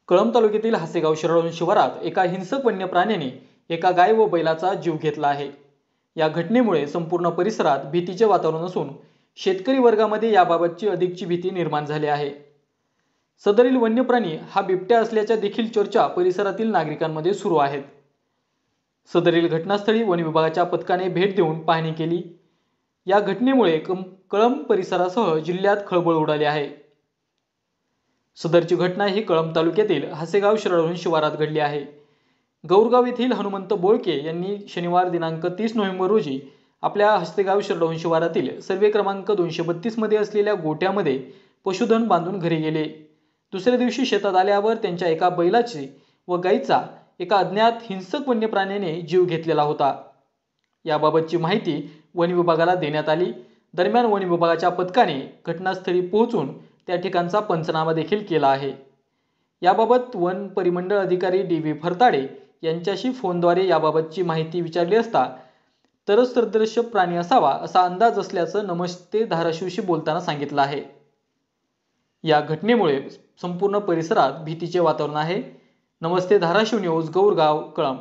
कळंब तालुक्यातील हसेगाव शिराळोण शिवारात एका हिंसक वन्य प्राण्याने एका गाय व बैलाचा जीव घेतला आहे। या घटनेमुळे संपूर्ण परिसरात भीतीचे वातावरण असून शेतकरी वर्गामध्ये याबाबतची अधिकची भीती निर्माण झाली आहे। सदरील वन्य प्राणी हा बिबट्या असल्याच्या देखील चर्चा परिसरातील नागरिकांमध्ये सुरू आहेत। सदरील घटनास्थळी वन विभागाच्या पथकाने भेट देऊन पाहणी केली। या घटनेमुळे कळंब परिसरासह जिल्ह्यात खळबळ उडाली आहे। सदरची घटना ही कळंब तालुक्यातील हसेगाव शिराळोण शिवारात घडली आहे। गौरगाव येथील हनुमंत बोळके यांनी शनिवार दिनांक 30 नोव्हेंबर रोजी आपल्या हसेगाव शिराळोण शिवारातील सर्वे क्रमांक 232 मध्ये असलेल्या गोठ्यामध्ये पशुधन बांधून घरी गेले। दुसऱ्या दिवशी शेतात आल्यावर त्यांच्या एका बैलाची व गायीचा एका अज्ञात हिंसक वन्य प्राण्याने जीव घेतलेला होता। याबाबतची माहिती वन विभागाला देण्यात आली। दरम्यान वन विभागाच्या पथकाने घटनास्थळी पोहोचून त्या ठिकाणचा पंचनामा देखील केला आहे। याबाबत वन परिमंडळ अधिकारी डी.व्ही. फरताडे यांच्याशी फोनद्वारे याबाबतची माहिती विचारली असता तरच सदृश्य प्राणी असावा असा अंदाज असल्याचं नमस्ते धाराशिवशी बोलताना सांगितलं आहे। या घटनेमुळे संपूर्ण परिसरात भीतीचे वातावरण आहे। नमस्ते धाराशिव न्यूज, गौरगाव, कळंब।